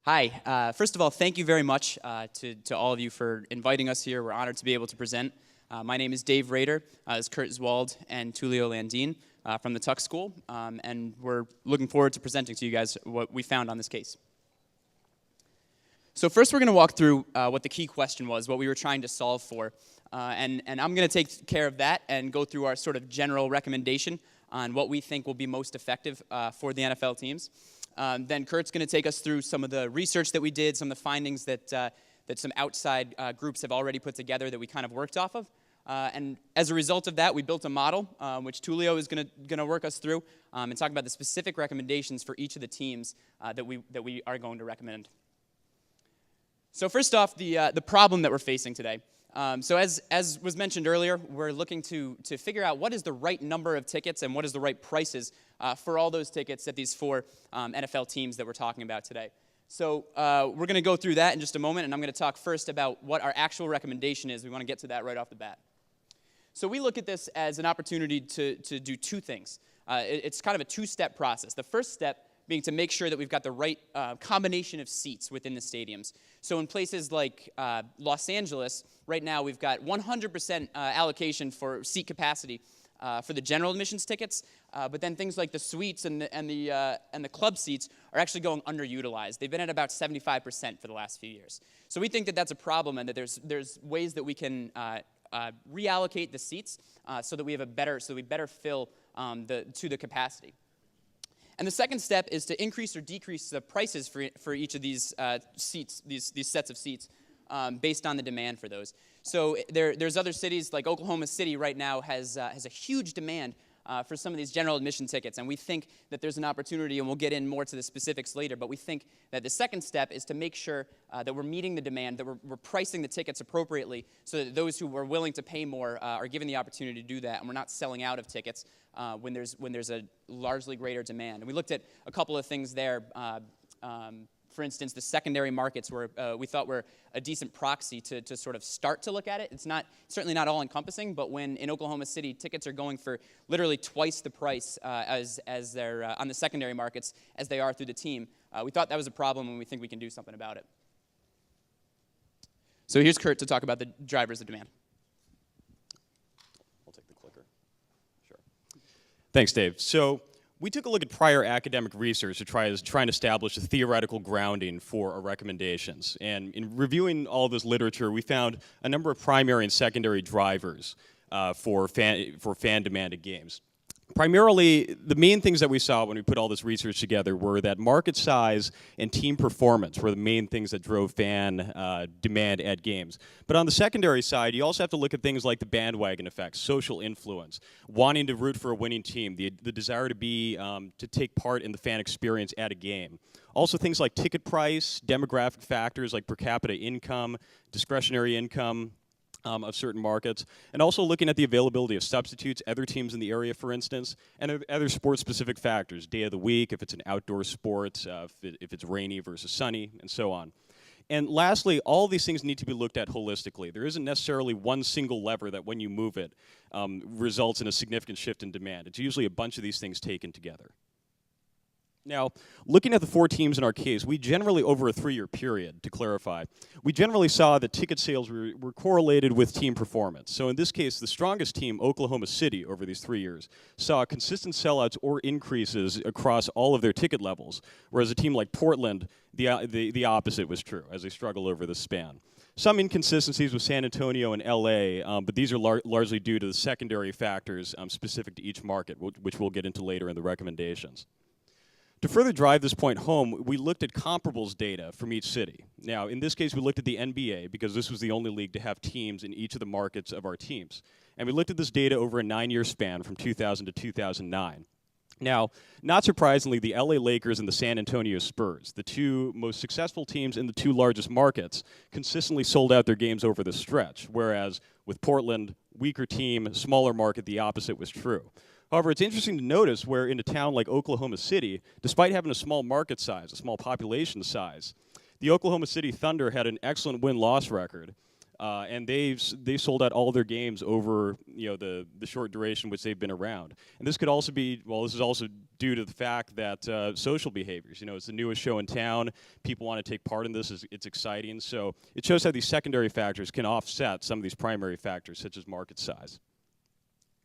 Hi. First of all, thank you very much to all of you for inviting us here. We're honored to be able to present. My name is Dave Rader. This is Kurt Zwald and Tulio Landin from the Tuck School, and we're looking forward to presenting to you guys what we found on this case. So first we're going to walk through what the key question was, what we were trying to solve for, and I'm going to take care of that and go through our sort of general recommendation on what we think will be most effective for the NFL teams. Then Kurt's going to take us through some of the research that we did, some of the findings that some outside groups have already put together that we kind of worked off of. And as a result of that, we built a model, which Tulio is going to work us through and talk about the specific recommendations for each of the teams that we are going to recommend. So first off, the problem that we're facing today. So as was mentioned earlier, we're looking to figure out what is the right number of tickets and what is the right prices for all those tickets at these four NFL teams that we're talking about today. So we're going to go through that in just a moment, and I'm going to talk first about what our actual recommendation is. We want to get to that right off the bat. So we look at this as an opportunity to do two things. It's kind of a two-step process. The first step being to make sure that we've got the right combination of seats within the stadiums. So in places like Los Angeles, right now we've got 100% allocation for seat capacity for the general admissions tickets, but then things like the suites and the club seats are actually going underutilized. They've been at about 75% for the last few years. So we think that that's a problem, and that there's ways that we can reallocate the seats so that we better fill to the capacity. And the second step is to increase or decrease the prices for each of these seats, these sets of seats, based on the demand for those. So there's other cities, like Oklahoma City right now has a huge demand for some of these general admission tickets, and we think that there's an opportunity, and we'll get in more to the specifics later, but we think that the second step is to make sure that we're meeting the demand, that we're pricing the tickets appropriately so that those who are willing to pay more are given the opportunity to do that, and we're not selling out of tickets when there's a largely greater demand. And we looked at a couple of things there. For instance, the secondary markets we thought were a decent proxy to sort of start to look at it. It's certainly not all-encompassing, but when in Oklahoma City tickets are going for literally twice the price as they're on the secondary markets as they are through the team, we thought that was a problem, and we think we can do something about it. So here's Kurt to talk about the drivers of demand. I'll take the clicker. Sure. Thanks, Dave. So we took a look at prior academic research to try and establish a theoretical grounding for our recommendations. And in reviewing all this literature, we found a number of primary and secondary drivers for fan demand at games. Primarily, the main things that we saw when we put all this research together were that market size and team performance were the main things that drove fan demand at games. But on the secondary side, you also have to look at things like the bandwagon effect, social influence, wanting to root for a winning team, the desire to take part in the fan experience at a game. Also things like ticket price, demographic factors like per capita income, discretionary income, of certain markets, and also looking at the availability of substitutes, other teams in the area, for instance, and other sport-specific factors, day of the week, if it's an outdoor sport, if it's rainy versus sunny, and so on. And lastly, all of these things need to be looked at holistically. There isn't necessarily one single lever that when you move it results in a significant shift in demand. It's usually a bunch of these things taken together. Now, looking at the four teams in our case, we generally, over a 3-year period, to clarify, we generally saw that ticket sales were correlated with team performance. So in this case, the strongest team, Oklahoma City, over these 3 years, saw consistent sellouts or increases across all of their ticket levels, whereas a team like Portland, the opposite was true, as they struggle over the span. Some inconsistencies with San Antonio and LA, but these are largely due to the secondary factors specific to each market, which we'll get into later in the recommendations. To further drive this point home, we looked at comparables data from each city. Now, in this case, we looked at the NBA because this was the only league to have teams in each of the markets of our teams. And we looked at this data over a 9-year span from 2000 to 2009. Now, not surprisingly, the LA Lakers and the San Antonio Spurs, the two most successful teams in the two largest markets, consistently sold out their games over the stretch, whereas with Portland, weaker team, smaller market, the opposite was true. However, it's interesting to notice where in a town like Oklahoma City, despite having a small market size, a small population size, the Oklahoma City Thunder had an excellent win-loss record. And they sold out all their games over the short duration which they've been around. And this could also be, well, this is also due to the fact that social behaviors. It's the newest show in town. People want to take part in this. It's exciting. So it shows how these secondary factors can offset some of these primary factors, such as market size.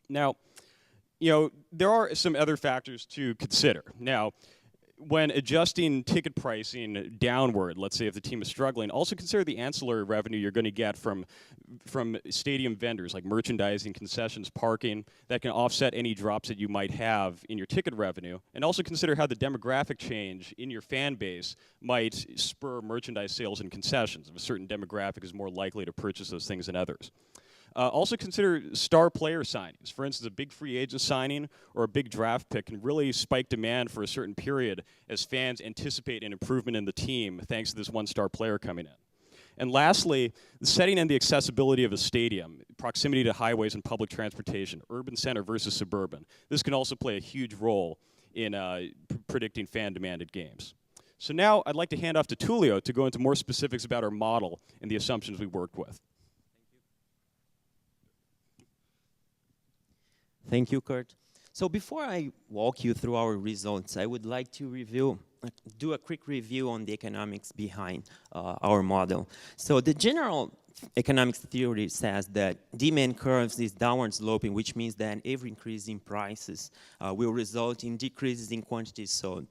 Now, there are some other factors to consider. Now, when adjusting ticket pricing downward, let's say if the team is struggling, also consider the ancillary revenue you're going to get from stadium vendors like merchandising, concessions, parking, that can offset any drops that you might have in your ticket revenue. And also consider how the demographic change in your fan base might spur merchandise sales and concessions if a certain demographic is more likely to purchase those things than others. Also consider star player signings. For instance, a big free agent signing or a big draft pick can really spike demand for a certain period as fans anticipate an improvement in the team thanks to this one-star player coming in. And lastly, the setting and the accessibility of a stadium, proximity to highways and public transportation, urban center versus suburban. This can also play a huge role in predicting fan demand at games. So now I'd like to hand off to Tulio to go into more specifics about our model and the assumptions we worked with. Thank you, Kurt. So before I walk you through our results, I would like to do a quick review on the economics behind our model. So the general economics theory says that demand curves is downward sloping, which means that every increase in prices will result in decreases in quantities sold.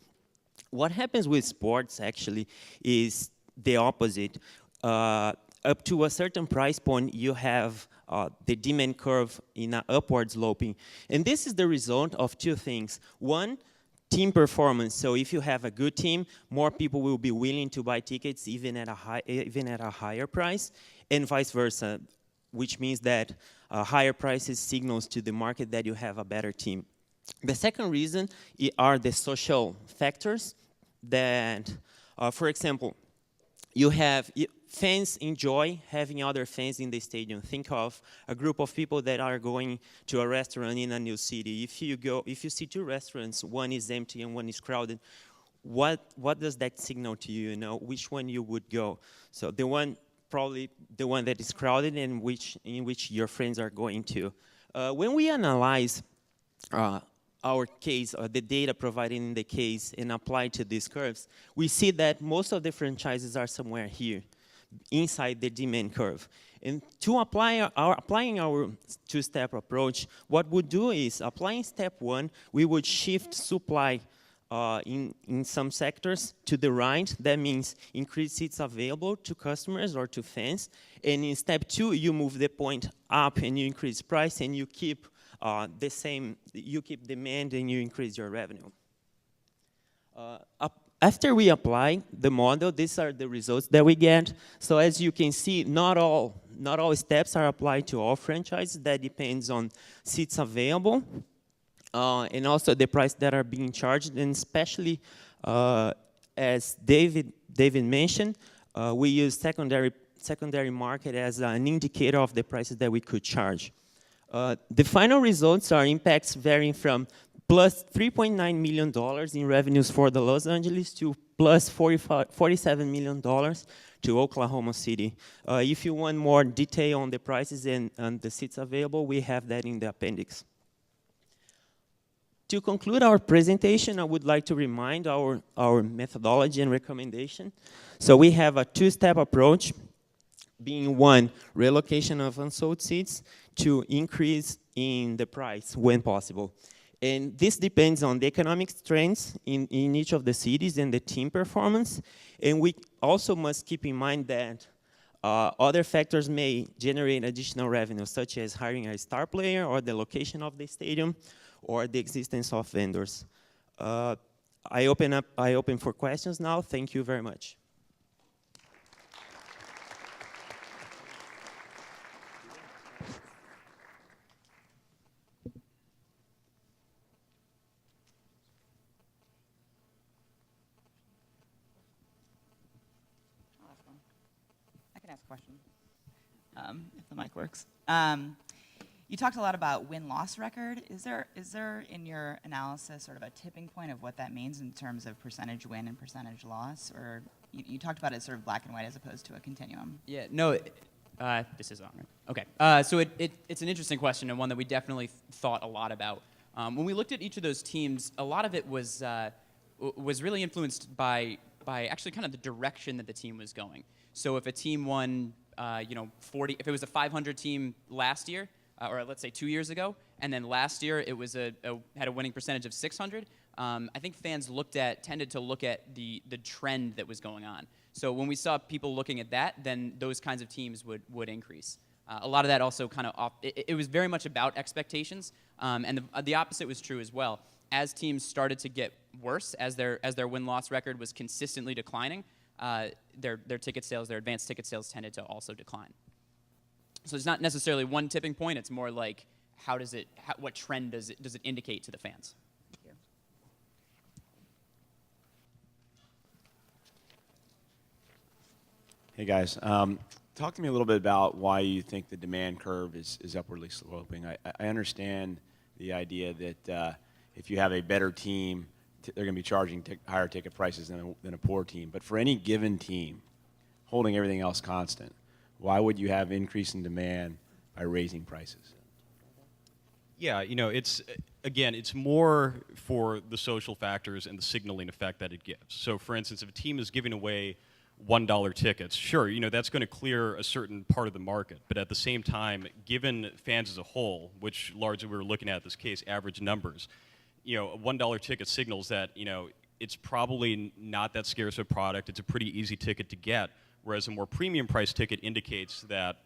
What happens with sports actually is the opposite. Up to a certain price point, you have the demand curve in an upward sloping. And this is the result of two things. One, team performance. So if you have a good team, more people will be willing to buy tickets even at a higher price, and vice versa, which means that higher prices signals to the market that you have a better team. The second reason are the social factors that, for example, fans enjoy having other fans in the stadium. Think of a group of people that are going to a restaurant in a new city. If you see two restaurants, one is empty and one is crowded, what does that signal to you? Which one you would go? So probably the one that is crowded and in which your friends are going to. When we analyze our case, or the data provided in the case, and apply to these curves, we see that most of the franchises are somewhere here, inside the demand curve. And to applying our two-step approach, what we'd do is, applying step one, we would shift supply in some sectors to the right. That means increase seats available to customers or to fans. And in step two, you move the point up and you increase price and you keep the same, you keep demand and you increase your revenue. After we apply the model, these are the results that we get. So as you can see, not all steps are applied to all franchises. That depends on seats available and also the price that are being charged. And especially, as David mentioned, we use secondary market as an indicator of the prices that we could charge. The final results are impacts varying from plus $3.9 million in revenues for the Los Angeles to plus $47 million to Oklahoma City. If you want more detail on the prices and the seats available, we have that in the appendix. To conclude our presentation, I would like to remind our methodology and recommendation. So we have a two-step approach, being one, relocation of unsold seats, to increase in the price when possible. And this depends on the economic trends in each of the cities and the team performance. And we also must keep in mind that other factors may generate additional revenue, such as hiring a star player or the location of the stadium or the existence of vendors. I open for questions now. Thank you very much. Question, if the mic works. You talked a lot about win-loss record. Is there in your analysis sort of a tipping point of what that means in terms of percentage win and percentage loss? Or you talked about it sort of black and white as opposed to a continuum. Yeah, no, This is on, right? Okay. So it's an interesting question and one that we definitely thought a lot about. When we looked at each of those teams, a lot of it was really influenced by actually kind of the direction that the team was going. So if a team won, 40, if it was a 500 team last year, or let's say 2 years ago, and then last year it was had a winning percentage of 600, I think fans tended to look at the trend that was going on. So when we saw people looking at that, then those kinds of teams would increase. A lot of that also kind of it was very much about expectations, and the opposite was true as well. As teams started to get worse, as their win-loss record was consistently declining, their ticket sales, their advanced ticket sales tended to also decline. So it's not necessarily one tipping point. It's more like what trend does it indicate to the fans? Hey guys, talk to me a little bit about why you think the demand curve is upwardly sloping. I understand the idea that if you have a better team, they're going to be charging higher ticket prices than a poor team. But for any given team, holding everything else constant, why would you have increase in demand by raising prices? Yeah, it's more for the social factors and the signaling effect that it gives. So, for instance, if a team is giving away $1 tickets, sure, that's going to clear a certain part of the market. But at the same time, given fans as a whole, which largely we were looking at in this case, average numbers, a $1 ticket signals that, it's probably not that scarce a product. It's a pretty easy ticket to get, whereas a more premium price ticket indicates that,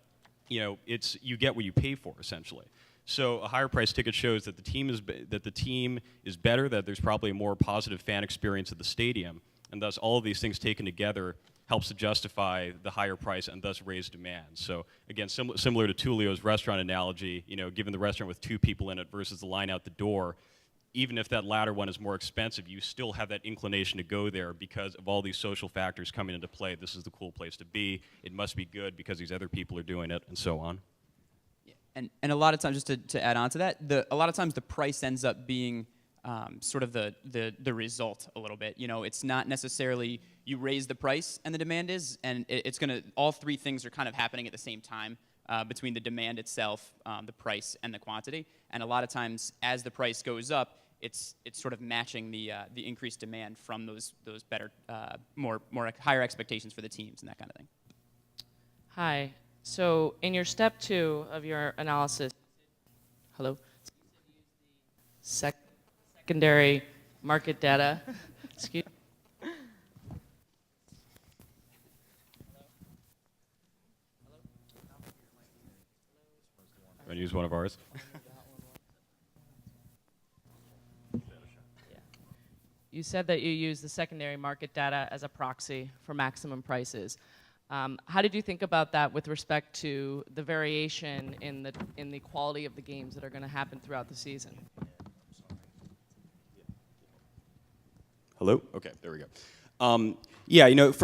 you get what you pay for, essentially. So a higher price ticket shows that the team is better, that there's probably a more positive fan experience at the stadium, and thus all of these things taken together helps to justify the higher price and thus raise demand. So again, similar to Tulio's restaurant analogy, given the restaurant with 2 people in it versus the line out the door, even if that latter one is more expensive, you still have that inclination to go there because of all these social factors coming into play. This is the cool place to be. It must be good because these other people are doing it, and so on. Yeah. And a lot of times, just to add on to that, a lot of times the price ends up being sort of the result a little bit. It's not necessarily you raise the price and the demand is, and it's going to, all 3 things are kind of happening at the same time between the demand itself, the price, and the quantity. And a lot of times, as the price goes up, it's sort of matching the increased demand from those better, more higher expectations for the teams and that kind of thing. Hi. So in your step 2 of your analysis, hello, secondary market data. Excuse. Want to use one of ours? You said that you use the secondary market data as a proxy for maximum prices. How did you think about that with respect to the variation in the quality of the games that are going to happen throughout the season? Hello? Okay, there we go.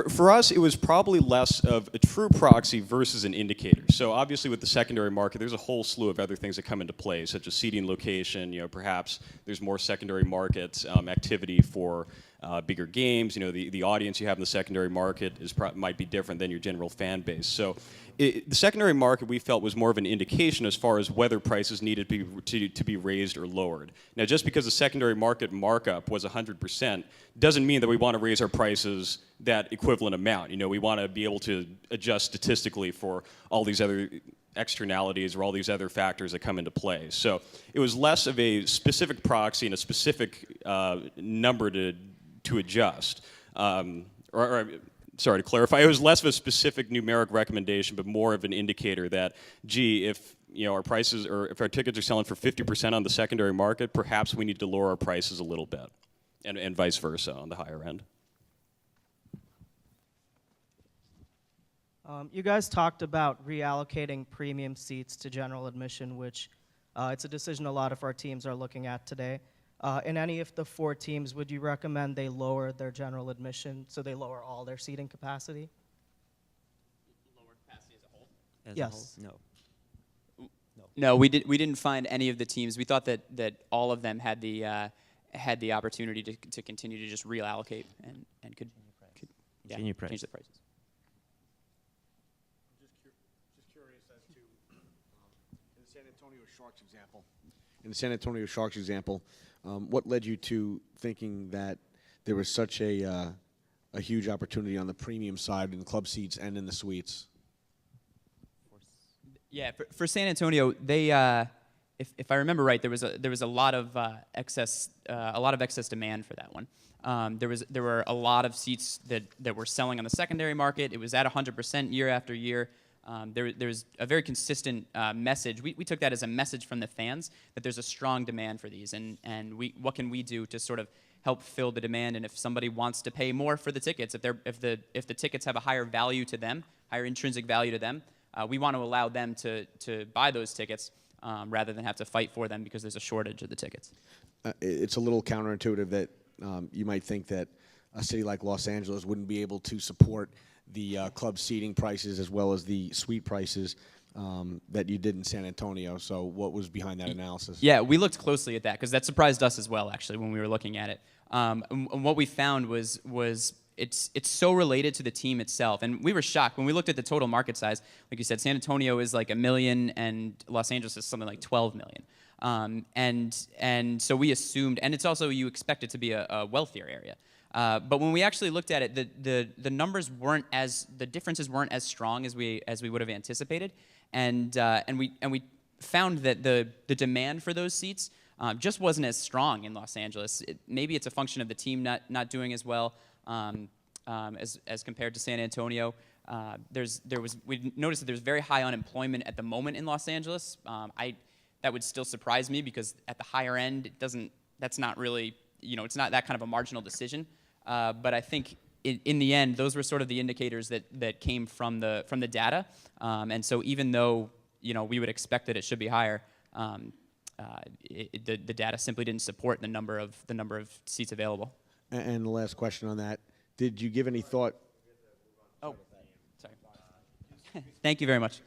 For us, it was probably less of a true proxy versus an indicator. So obviously with the secondary market, there's a whole slew of other things that come into play, such as seating location, perhaps there's more secondary market activity for bigger games. The audience you have in the secondary market might be different than your general fan base. So the secondary market we felt was more of an indication as far as whether prices needed to be raised or lowered. Now, just because the secondary market markup was 100% doesn't mean that we want to raise our prices that equivalent amount. We want to be able to adjust statistically for all these other externalities or all these other factors that come into play. So it was less of a specific proxy and a specific number to adjust. Sorry, to clarify, it was less of a specific numeric recommendation, but more of an indicator that, if our prices or if our tickets are selling for 50% on the secondary market, perhaps we need to lower our prices a little bit, and vice versa on the higher end. You guys talked about reallocating premium seats to general admission, which it's a decision a lot of our teams are looking at today. In any of the 4 teams, would you recommend they lower their general admission so they lower all their seating capacity? Lower capacity as a whole? Yes. No. No, we didn't find any of the teams. We thought that all of them had the opportunity to continue to just reallocate and could change the prices. Sharks example, in the San Antonio Sharks example, what led you to thinking that there was such a huge opportunity on the premium side in club seats and in the suites? Yeah, for San Antonio, they, if I remember right, there was a lot of excess demand for that one. There were a lot of seats that were selling on the secondary market. It was at 100% year after year. There was a very consistent message. We took that as a message from the fans that there's a strong demand for these, and what can we do to sort of help fill the demand? And if somebody wants to pay more for the tickets, if the tickets have a higher value to them, higher intrinsic value to them, we want to allow them to buy those tickets rather than have to fight for them because there's a shortage of the tickets. It's a little counterintuitive that you might think that a city like Los Angeles wouldn't be able to support the club seating prices as well as the suite prices that you did in San Antonio. So what was behind that analysis? Yeah, we looked closely at that because that surprised us as well, actually, when we were looking at it. And what we found was it's so related to the team itself. And we were shocked when we looked at the total market size. Like you said, San Antonio is like 1 million and Los Angeles is something like 12 million. And so we assumed, and it's also, you expect it to be a wealthier area. But when we actually looked at it, the numbers weren't the differences weren't as strong as we would have anticipated. And we found that the demand for those seats just wasn't as strong in Los Angeles. Maybe it's a function of the team not doing as well as compared to San Antonio. We noticed that there's very high unemployment at the moment in Los Angeles. That would still surprise me because at the higher end, that's not really, it's not that kind of a marginal decision. But I think in the end, those were sort of the indicators that came from the data. And so even though we would expect that it should be higher, the data simply didn't support the number of seats available. And the last question on that, did you give any thought? Oh, sorry. Thank you very much.